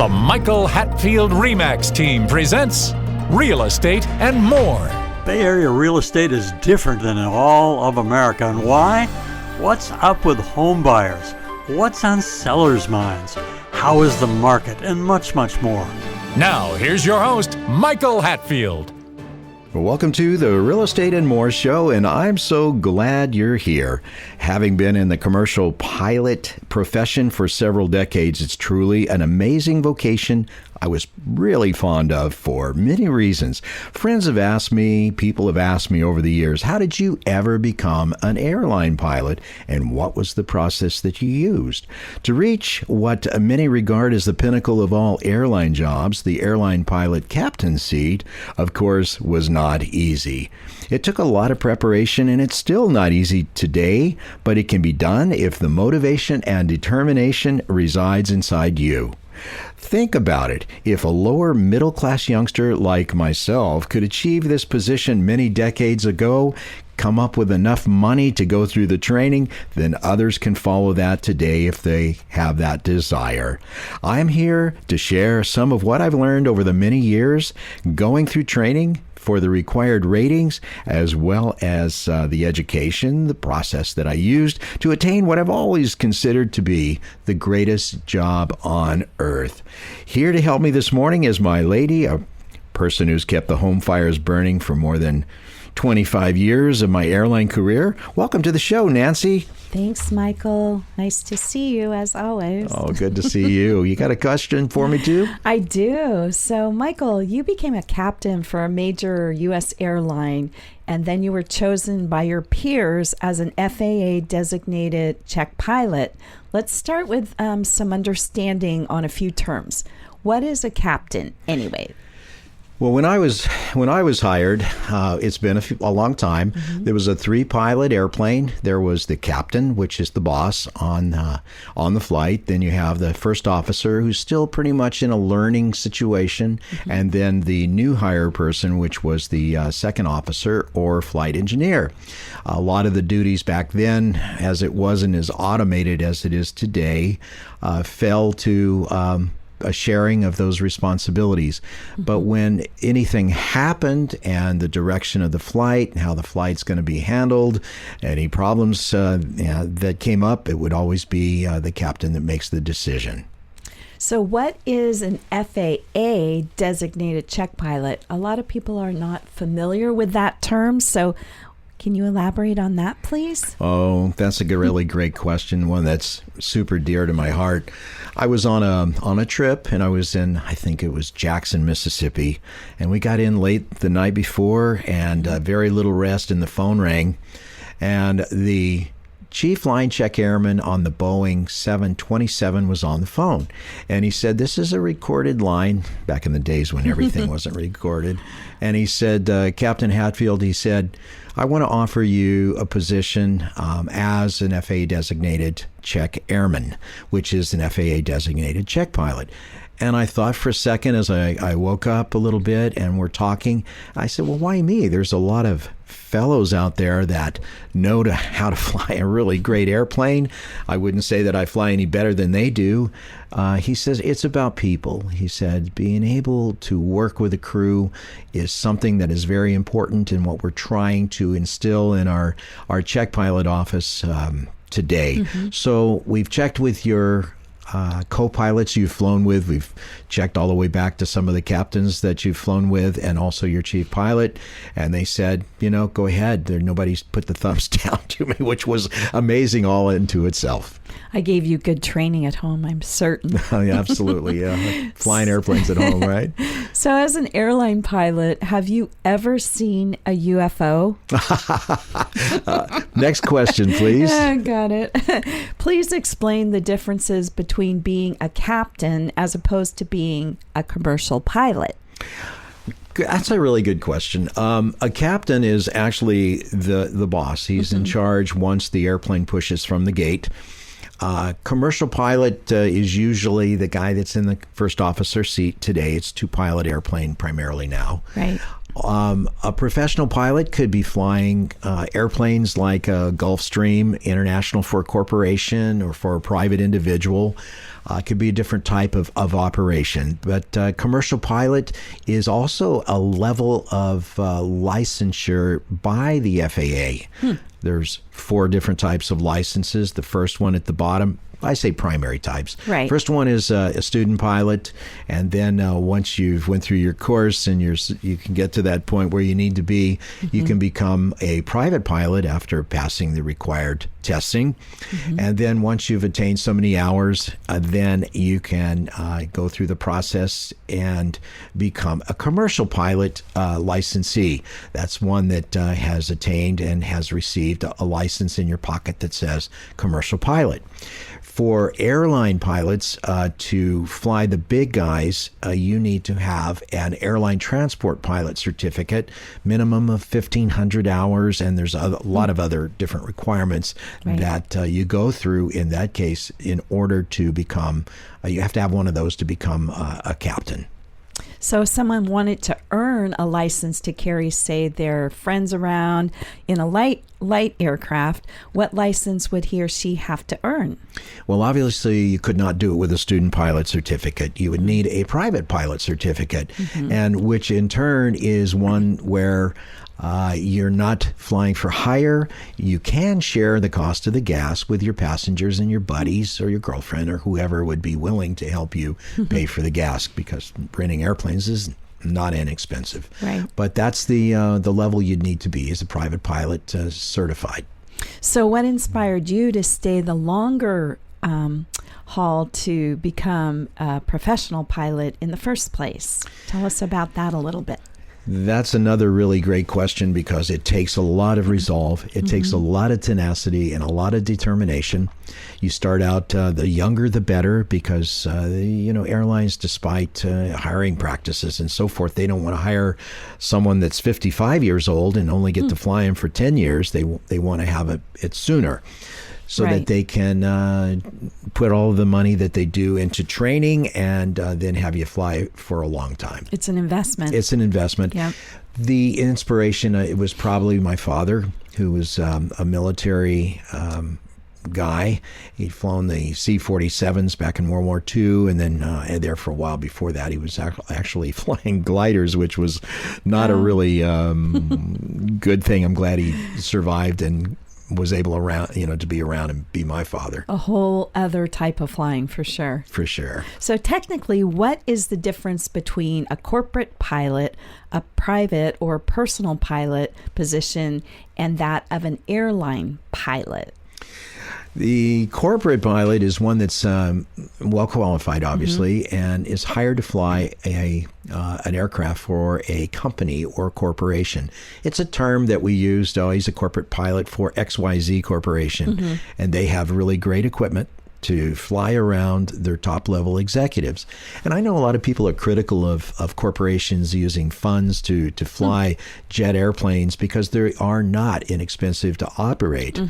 The Michael Hatfield Remax team presents Real Estate and More. Bay Area real estate is different than in all of America. And why? What's up with home buyers? What's on sellers' minds? How is the market? And much, much more. Now, here's your host, Michael Hatfield. Well, welcome to the Real Estate and More show, and I'm so glad you're here. Having been in the commercial pilot profession for several decades, it's truly an amazing vocation I was really fond of for many reasons. Friends have asked me, people have asked me over the years, how did you ever become an airline pilot, and what was the process that you used? To reach what many regard as the pinnacle of all airline jobs, the airline pilot captain seat, of course, was not easy. It took a lot of preparation, and it's still not easy today, but it can be done if the motivation and determination resides inside you. Think about it. If a lower middle-class youngster like myself could achieve this position many decades ago, come up with enough money to go through the training, then others can follow that today if they have that desire. I'm here to share some of what I've learned over the many years going through training for the required ratings, as well as the education, the process that I used to attain what I've always considered to be the greatest job on earth. Here to help me this morning is my lady, a person who's kept the home fires burning for more than 25 years of my airline career. Welcome to the show, Nancy. Thanks, Michael. Nice to see you, as always. Oh, good to see you. You got a question for me, too? I do. So, Michael, you became a captain for a major U.S. airline, and then you were chosen by your peers as an FAA-designated check pilot. Let's start with some understanding on a few terms. What is a captain, anyway? Well, when I was hired, it's been a long time. Mm-hmm. There was a 3-pilot airplane. There was the captain, which is the boss on the flight. Then you have the first officer, who's still pretty much in a learning situation, mm-hmm. and then the new hire person, which was the second officer or flight engineer. A lot of the duties back then, as it wasn't as automated as it is today, fell to a sharing of those responsibilities. Mm-hmm. But when anything happened and the direction of the flight and how the flight's going to be handled, any problems that came up, it would always be the captain that makes the decision. So what is an FAA designated check pilot? A lot of people are not familiar with that term, so can you elaborate on that, please? Oh, that's a really great question, one that's super dear to my heart. I was on a trip, and I was in, I think it was Jackson, Mississippi, and we got in late the night before, and very little rest, and the phone rang, and the chief line check airman on the Boeing 727 was on the phone, and he said, this is a recorded line, back in the days when everything wasn't recorded, and he said, Captain Hatfield, he said, I want to offer you a position as an FAA designated check airman, which is an FAA designated check pilot. And I thought for a second as I woke up a little bit and we're talking, I said, well, why me? There's a lot of fellows out there that know how to fly a really great airplane. I wouldn't say that I fly any better than they do. He says, it's about people. He said, being able to work with a crew is something that is very important in what we're trying to instill in our check pilot office today. Mm-hmm. So we've checked with your co-pilots you've flown with. We've checked all the way back to some of the captains that you've flown with and also your chief pilot. And they said, go ahead. Nobody's put the thumbs down to me, which was amazing all into itself. I gave you good training at home, I'm certain. Yeah, absolutely, yeah. Flying airplanes at home, right? So as an airline pilot, have you ever seen a UFO? Next question, please. Got it. Please explain the differences between being a captain as opposed to being a commercial pilot. That's a really good question. A captain is actually the boss. He's mm-hmm. in charge once the airplane pushes from the gate. Commercial pilot is usually the guy that's in the first officer seat today. It's 2-pilot airplane primarily now. Right. A professional pilot could be flying airplanes like Gulfstream International for a corporation or for a private individual. It could be a different type of operation. But commercial pilot is also a level of licensure by the FAA. There's 4 different types of licenses. The first one at the bottom, I say primary types. Right. First one is a student pilot, and then once you've went through your course and you can get to that point where you need to be, you can become a private pilot after passing the required testing. And then once you've attained so many hours, then you can go through the process and become a commercial pilot licensee. That's one that has attained and has received a license in your pocket that says commercial pilot. For airline pilots to fly the big guys, you need to have an airline transport pilot certificate, minimum of 1,500 hours, and there's a lot of other different requirements that you go through in that case in order to become, you have to have one of those to become a captain. So if someone wanted to earn a license to carry, say, their friends around in a light aircraft, what license would he or she have to earn? Well, obviously, you could not do it with a student pilot certificate. You would need a private pilot certificate, and which in turn is one where you're not flying for hire. You can share the cost of the gas with your passengers and your buddies or your girlfriend or whoever would be willing to help you pay for the gas, because renting airplanes is not inexpensive. Right. But that's the level you'd need to be as a private pilot certified. So what inspired you to stay the longer haul to become a professional pilot in the first place? Tell us about that a little bit. That's another really great question, because it takes a lot of resolve. It takes a lot of tenacity and a lot of determination. You start out, the younger the better, because, airlines, despite hiring practices and so forth, they don't want to hire someone that's 55 years old and only get to fly him for 10 years. They want to have it sooner, so that they can put all of the money that they do into training and then have you fly for a long time. It's an investment. It's an investment. Yeah. The inspiration, it was probably my father, who was a military guy. He'd flown the C-47s back in World War II, and then there for a while before that, he was actually flying gliders, which was not a really good thing. I'm glad he survived and was able to be around and be my father. A whole other type of flying, for sure. For sure. So technically, what is the difference between a corporate pilot, a private or personal pilot position, and that of an airline pilot? The corporate pilot is one that's well qualified, obviously, and is hired to fly an aircraft for a company or corporation. It's a term that we used. He's a corporate pilot for XYZ Corporation, and they have really great equipment to fly around their top level executives. And I know a lot of people are critical of corporations using funds to fly jet airplanes, because they are not inexpensive to operate.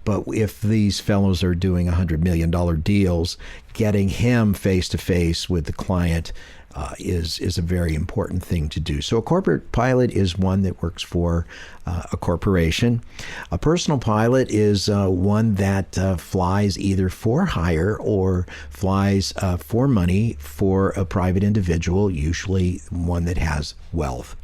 But if these fellows are doing $100 million deals, getting him face to face with the client is a very important thing to do. So a corporate pilot is one that works for a corporation. A personal pilot is one that flies either for hire or flies for money for a private individual, usually one that has wealth.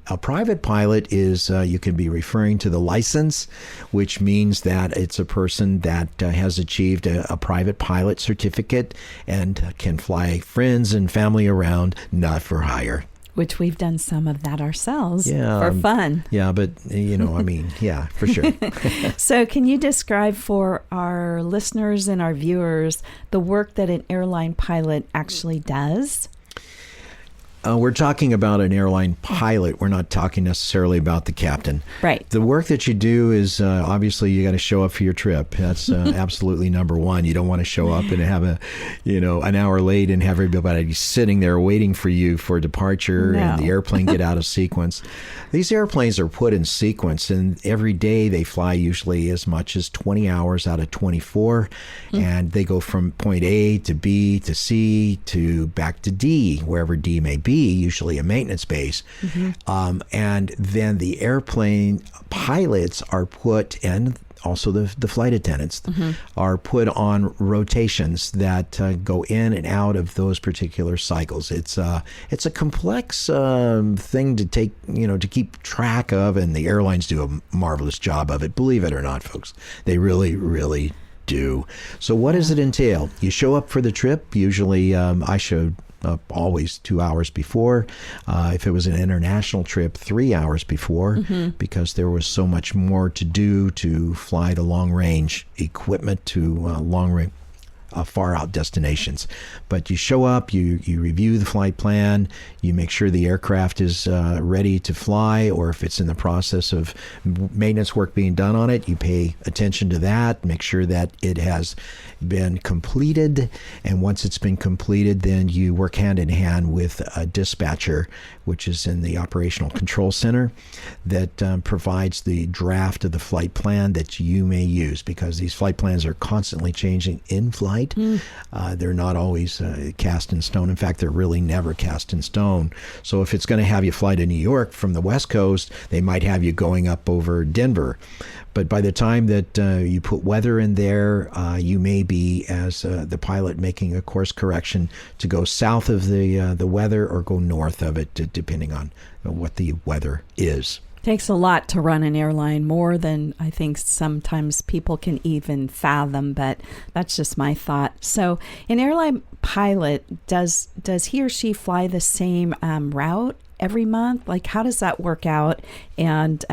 A private pilot is, you can be referring to the license, which means that it's a person that has achieved a private pilot certificate and can fly friends and family around, not for hire. Which we've done some of that ourselves Yeah, for fun. Yeah, but, yeah, for sure. So can you describe for our listeners and our viewers the work that an airline pilot actually does? We're talking about an airline pilot. We're not talking necessarily about the captain. Right. The work that you do is obviously you got to show up for your trip. That's absolutely number one. You don't want to show up and have an hour late and have everybody sitting there waiting for you for departure and the airplane get out of sequence. These airplanes are put in sequence, and every day they fly usually as much as 20 hours out of 24, and they go from point A to B to C to back to D, wherever D may be. be, usually a maintenance base. And then the airplane pilots are put, and also the flight attendants are put on rotations that go in and out of those particular cycles. It's a complex thing to take, to keep track of, and the airlines do a marvelous job of it. Believe it or not, folks, they really, really do. So what does it entail? You show up for the trip. Usually I showed up always 2 hours before. If it was an international trip, 3 hours before, because there was so much more to do to fly the long range equipment to long range far out destinations. But you show up, you review the flight plan, you make sure the aircraft is ready to fly, or if it's in the process of maintenance work being done on it, you pay attention to that, make sure that it has been completed. And once it's been completed, then you work hand in hand with a dispatcher, which is in the operational control center, that provides the draft of the flight plan that you may use, because these flight plans are constantly changing in flight. They're not always cast in stone. In fact, they're really never cast in stone. So if it's going to have you fly to New York from the West Coast, they might have you going up over Denver. But by the time that you put weather in there, you may be, as the pilot, making a course correction to go south of the weather or go north of it, depending on what the weather is. Takes a lot to run an airline, more than I think sometimes people can even fathom, but that's just my thought. So an airline pilot, does he or she fly the same route every month? Like, how does that work out? And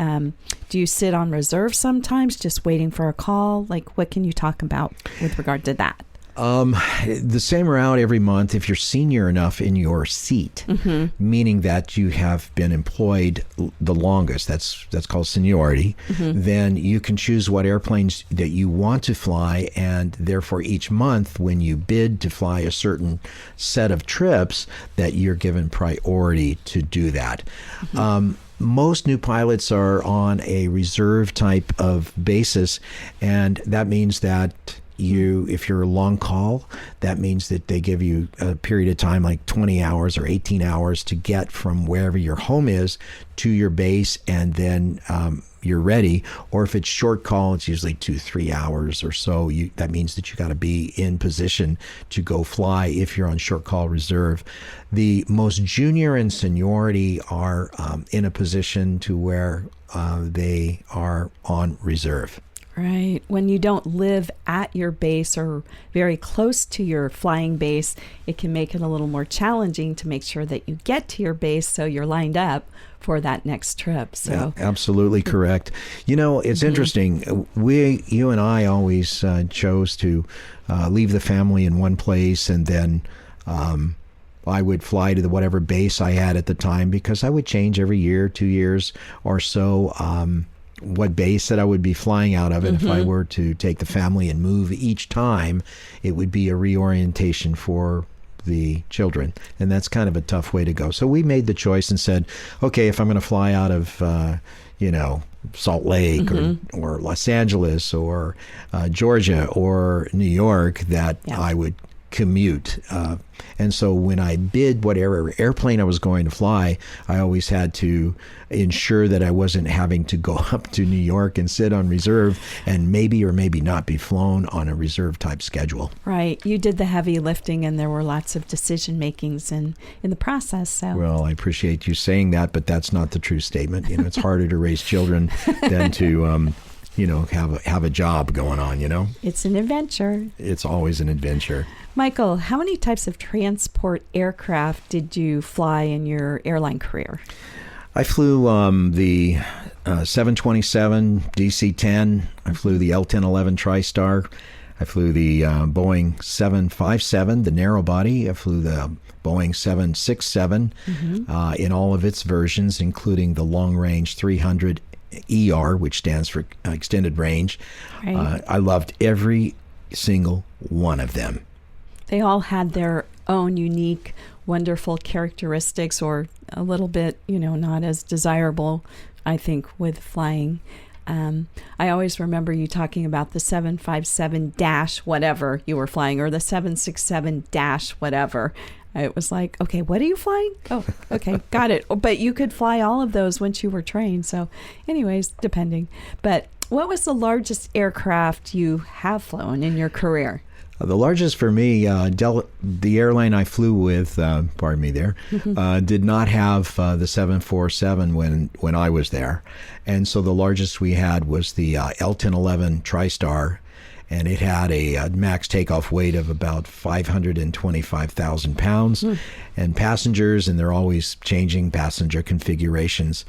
do you sit on reserve sometimes, just waiting for a call? Like, what can you talk about with regard to that? The same route every month if you're senior enough in your seat, meaning that you have been employed the longest. That's called seniority. Then you can choose what airplanes that you want to fly, and therefore each month when you bid to fly a certain set of trips, that you're given priority to do that. Most new pilots are on a reserve type of basis, and that means that if you're a long call, that means that they give you a period of time, like 20 hours or 18 hours, to get from wherever your home is to your base, and then you're ready. Or if it's short call, it's usually 2-3 hours or so. That means that you got to be in position to go fly if you're on short call reserve. The most junior in seniority are in a position to where they are on reserve. Right. When you don't live at your base or very close to your flying base, it can make it a little more challenging to make sure that you get to your base so you're lined up for that next trip. So yeah, absolutely correct. It's interesting. You and I always chose to leave the family in one place, and then I would fly to whatever base I had at the time, because I would change every year, 2 years or so. What base that I would be flying out of. And if I were to take the family and move each time, it would be a reorientation for the children. And that's kind of a tough way to go. So we made the choice and said, okay, if I'm going to fly out of, Salt Lake or Los Angeles or Georgia or New York, that I would commute. And so when I bid whatever airplane I was going to fly, I always had to ensure that I wasn't having to go up to New York and sit on reserve and maybe or maybe not be flown on a reserve type schedule. Right. You did the heavy lifting, and there were lots of decision makings in the process. So well, I appreciate you saying that, but that's not the true statement. It's harder to raise children than to have a job going on, It's an adventure. It's always an adventure. Michael, how many types of transport aircraft did you fly in your airline career? I flew the 727 DC-10. I flew the L-1011 TriStar. I flew the Boeing 757, the narrow body. I flew the Boeing 767 in all of its versions, including the long-range 300 ER, which stands for extended range. Right. I loved every single one of them. They all had their own unique, wonderful characteristics, or a little bit, not as desirable, I think, with flying. I always remember you talking about the 757 dash whatever you were flying, or the 767 dash whatever. It was like, okay, what are you flying? Oh, okay, got it. But you could fly all of those once you were trained. So anyways, depending. But what was the largest aircraft you have flown in your career? The largest for me, the airline I flew with, pardon me there, did not have the 747 when I was there. And so the largest we had was the L-1011 TriStar, and it had a max takeoff weight of about 525,000 pounds. And passengers, and they're always changing passenger configurations.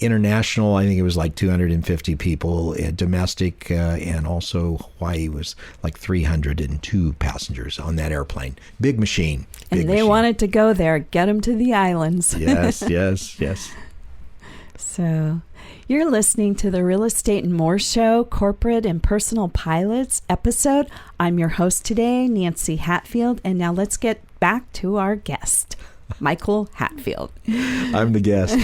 International, I think it was like 250 people. Domestic and also Hawaii was like 302 passengers on that airplane. Big machine. And they wanted to go there, get them to the islands. Yes, yes, yes. So you're listening to the Real Estate and More Show, Corporate and Personal Pilots episode. I'm your host today, Nancy Hatfield. And now let's get back to our guest, Michael Hatfield. I'm the guest.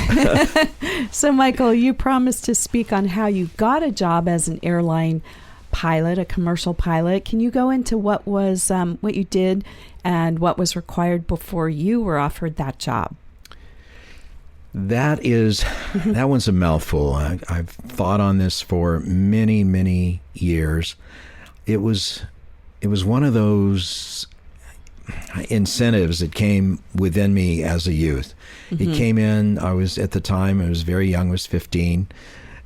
So, Michael, you promised to speak on how you got a job as an airline pilot, a commercial pilot. Can you go into what was what you did and what was required before you were offered that job? That one's a mouthful. I've thought on this for many, many years. It was one of those incentives that came within me as a youth. It came in, I was very young, I was 15,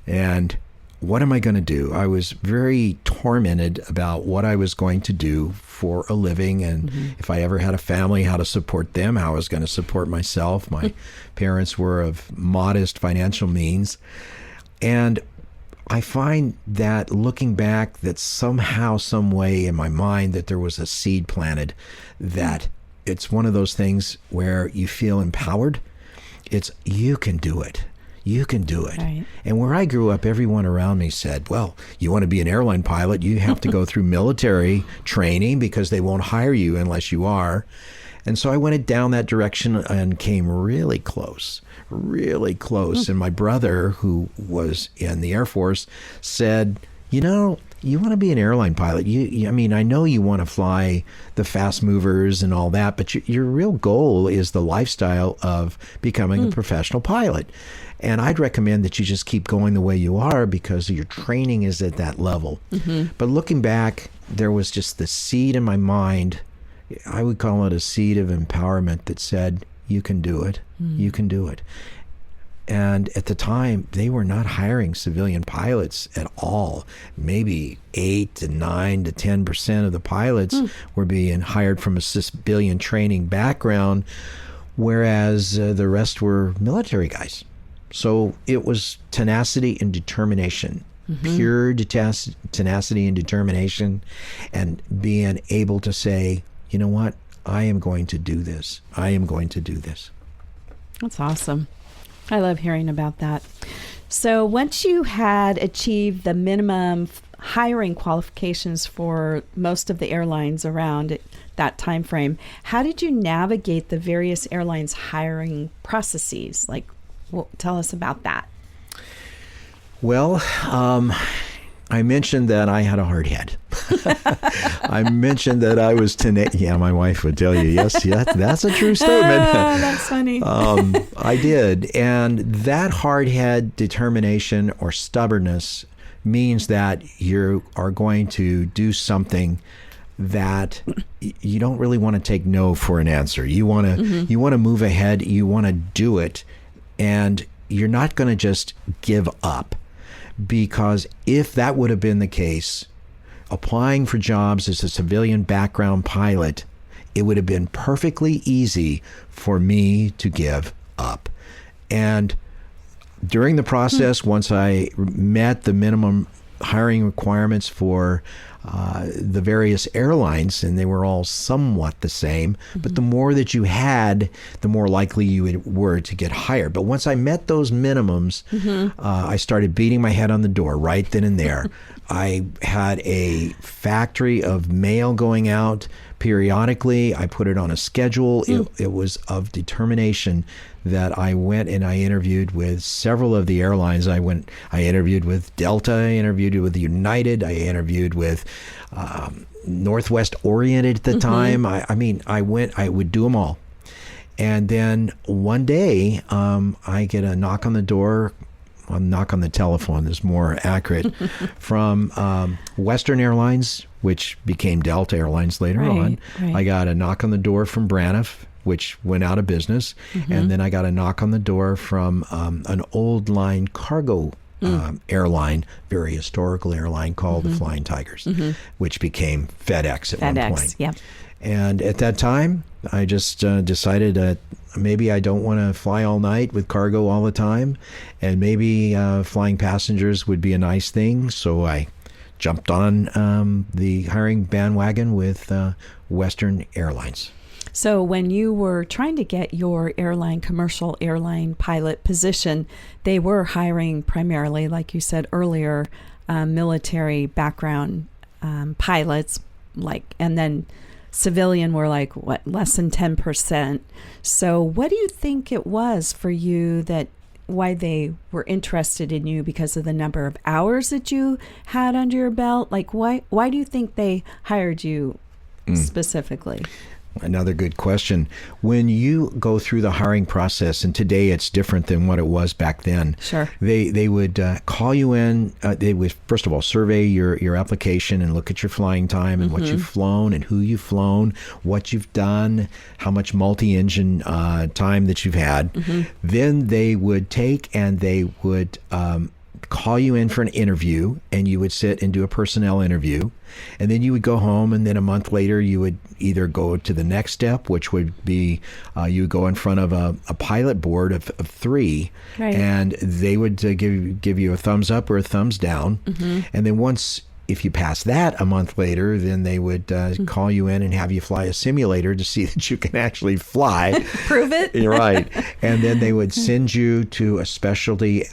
and what am I going to do? I was very tormented about what I was going to do for a living, and if I ever had a family, how to support them, how I was going to support myself. My parents were of modest financial means, and I find that looking back, that somehow, some way in my mind, that there was a seed planted, that it's one of those things where you feel empowered. It's, you can do it. You can do it. Right. And where I grew up, everyone around me said, well, you want to be an airline pilot, you have to go through military training because they won't hire you unless you are. And so I went down that direction and came really close. And my brother, who was in the Air Force, said, you know, you want to be an airline pilot. I mean, I know you want to fly the fast movers and all that, but your real goal is the lifestyle of becoming a professional pilot. And I'd recommend that you just keep going the way you are because your training is at that level. But looking back, there was just the seed in my mind. I would call it a seed of empowerment that said, you can do it. You can do it. And at the time, they were not hiring civilian pilots at all. Maybe 8 to 9 to 10% of the pilots were being hired from a civilian training background, whereas the rest were military guys. So it was tenacity and determination, pure tenacity and determination, and being able to say, you know what, I am going to do this. I am going to do this. That's awesome. I love hearing about that. So once you had achieved the minimum hiring qualifications for most of the airlines around that time frame, how did you navigate the various airlines' hiring processes? Like, tell us about that. Well, I mentioned that I had a hard head. I mentioned that I was tenacious. Yeah, my wife would tell you, yes, that's a true statement. That's funny. I did. And that hard head, determination, or stubbornness means that you are going to do something that you don't really want to take no for an answer. You want to move ahead. You want to do it. And you're not going to just give up. Because if that would have been the case, applying for jobs as a civilian background pilot, it would have been perfectly easy for me to give up. And during the process, once I met the minimum hiring requirements for the various airlines, and they were all somewhat the same, but the more that you had, the more likely you were to get hired. But once I met those minimums, I started beating my head on the door right then and there. I had a factory of mail going out periodically. I put it on a schedule. It was of determination that I went and I interviewed with several of the airlines. I interviewed with Delta, I interviewed with United, I interviewed with Northwest Orient at the time. I would do them all. And then one day, I get a knock on the door. A knock on the telephone is more accurate, from Western Airlines, which became Delta Airlines later on. Right. I got a knock on the door from Braniff, which went out of business. And then I got a knock on the door from an old line cargo airline, very historical airline called the Flying Tigers, which became FedEx at one point. Yeah. And at that time, I just decided that maybe I don't want to fly all night with cargo all the time, and maybe flying passengers would be a nice thing. So I jumped on the hiring bandwagon with Western Airlines. So when you were trying to get your commercial airline pilot position, they were hiring primarily, like you said earlier, military background pilots, and then civilian were less than 10%. So what do you think it was for you why they were interested in you? Because of the number of hours that you had under your belt? Why do you think they hired you specifically? Another good question. When you go through the hiring process, and today it's different than what it was back then. Sure. They would call you in. They would, first of all, survey your application and look at your flying time and what you've flown and who you've flown, what you've done, how much multi-engine time that you've had. Then they would take and they would call you in for an interview, and you would sit and do a personnel interview, and then you would go home, and then a month later you would either go to the next step, which would be you would go in front of a pilot board of 3, and they would give you a thumbs up or a thumbs down, and then if you pass that a month later, then they would call you in and have you fly a simulator to see that you can actually fly. Prove it. You're right. And then they would send you to a specialty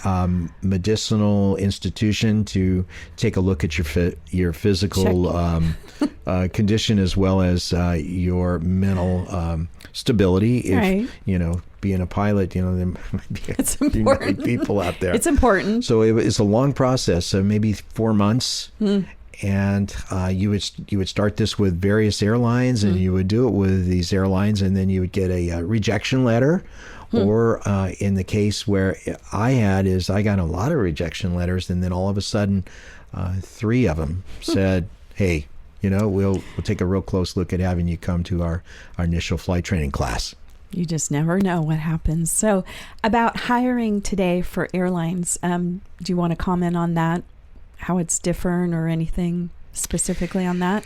medicinal institution to take a look at your physical condition, as well as your mental stability. If, being a pilot, there might be it's a few naughty people out there. It's important. So it's a long process, so maybe 4 months. And you would start this with various airlines, and you would do it with these airlines, and then you would get a rejection letter. Or in the case where I got a lot of rejection letters, and then all of a sudden 3 of them said, hey, we'll take a real close look at having you come to our initial flight training class. You just never know what happens. So about hiring today for airlines, do you want to comment on that? How it's different or anything specifically on that?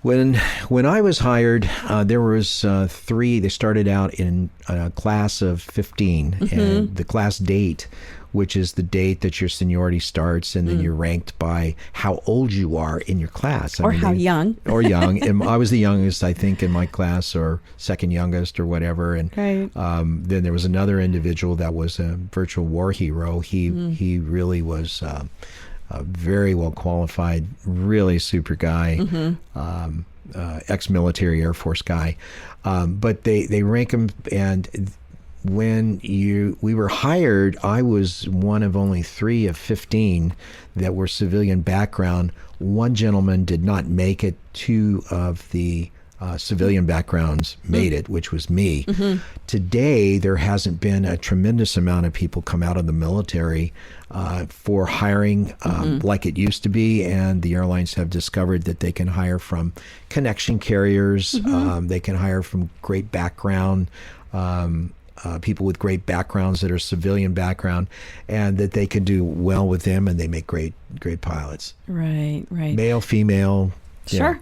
When I was hired, there was 3. They started out in a class of 15, and the class date, which is the date that your seniority starts, and then you're ranked by how old you are in your class. Young. Or young. And I was the youngest, I think, in my class, or second youngest, or whatever. And then there was another individual that was a virtual war hero. He really was very well qualified, really super guy, ex-military Air Force guy. But they rank him, and when we were hired, I was one of only 3 of 15 that were civilian background. One gentleman did not make it. 2 of the civilian backgrounds made it, which was me. Today, there hasn't been a tremendous amount of people come out of the military for hiring like it used to be, and the airlines have discovered that they can hire from connection carriers, they can hire from great background, people with great backgrounds that are civilian background, and that they can do well with them, and they make great pilots. Right. Male, female. Sure.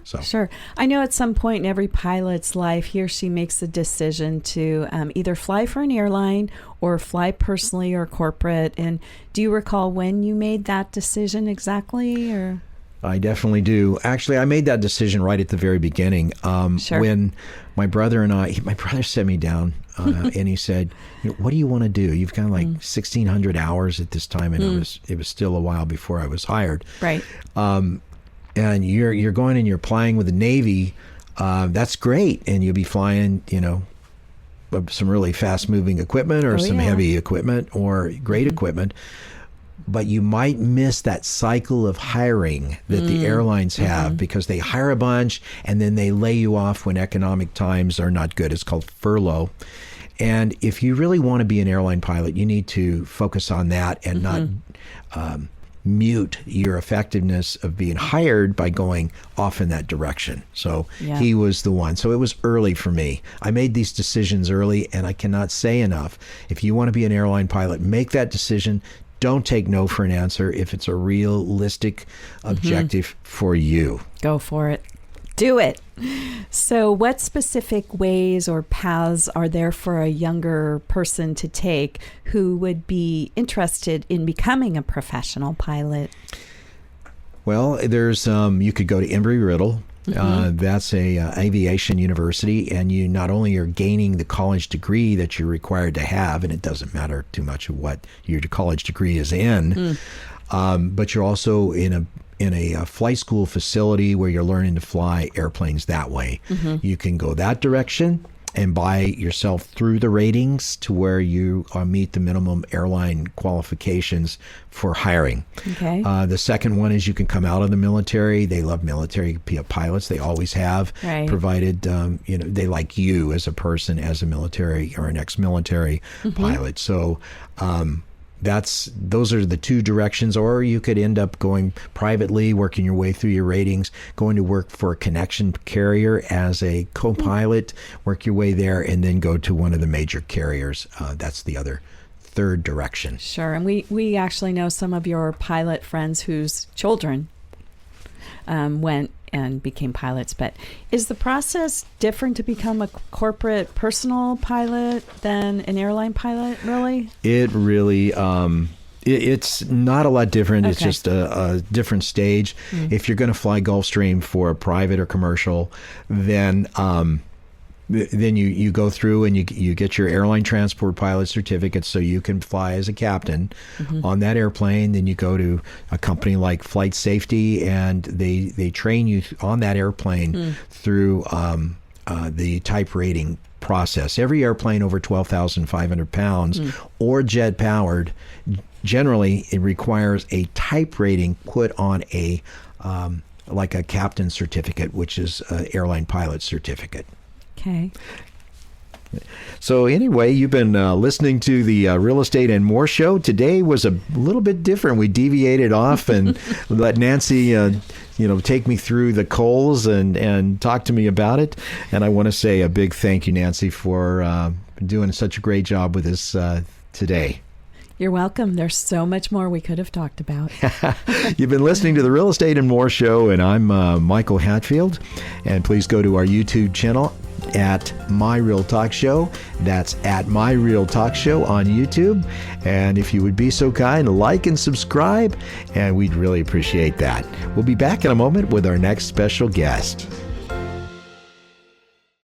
I know at some point in every pilot's life, he or she makes the decision to either fly for an airline or fly personally or corporate. And do you recall when you made that decision exactly? Or I definitely do. Actually, I made that decision right at the very beginning. When my brother sat me down and he said, what do you want to do? You've got 1,600 hours at this time, and it was still a while before I was hired. Right. And you're going and you're flying with the Navy. That's great, and you'll be flying, some really fast-moving equipment or some heavy equipment or great equipment. But you might miss that cycle of hiring that the airlines have, because they hire a bunch and then they lay you off when economic times are not good. It's called furlough. And if you really want to be an airline pilot, you need to focus on that and not mute your effectiveness of being hired by going off in that direction. So he was the one. So it was early for me. I made these decisions early, and I cannot say enough. If you want to be an airline pilot, make that decision. Don't take no for an answer if it's a realistic objective for you. Go for it. Do it. So what specific ways or paths are there for a younger person to take who would be interested in becoming a professional pilot? Well, there's you could go to Embry-Riddle. That's a aviation university, and you not only are gaining the college degree that you're required to have, and it doesn't matter too much of what your college degree is in, but you're also in a flight school facility where you're learning to fly airplanes that way. You can go that direction and buy yourself through the ratings to where you meet the minimum airline qualifications for hiring. Okay. The second one is you can come out of the military. They love military pilots. They always have, provided they like you as a person, as a military or an ex-military pilot. So those are the two directions. Or you could end up going privately, working your way through your ratings, going to work for a connection carrier as a co-pilot, work your way there, and then go to one of the major carriers. That's the other third direction. Sure. And we actually know some of your pilot friends whose children went and became pilots. But is the process different to become a corporate personal pilot than an airline pilot, really? It really, it's not a lot different. Okay. It's just a different stage. If you're going to fly Gulfstream for a private or commercial, then you go through and you get your airline transport pilot certificate so you can fly as a captain on that airplane. Then you go to a company like Flight Safety, and they train you on that airplane through the type rating process. Every airplane over 12,500 pounds or jet powered, generally it requires a type rating put on a like a captain certificate, which is an airline pilot certificate. Okay. So anyway, you've been listening to the Real Estate and More show. Today was a little bit different. We deviated off and let Nancy, take me through the coals and talk to me about it. And I want to say a big thank you, Nancy, for doing such a great job with this today. You're welcome. There's so much more we could have talked about. You've been listening to the Real Estate and More show, and I'm Michael Hatfield. And please go to our YouTube channel at My Real Talk Show. That's at My Real Talk Show on YouTube. And if you would be so kind, like and subscribe, and we'd really appreciate that. We'll be back in a moment with our next special guest.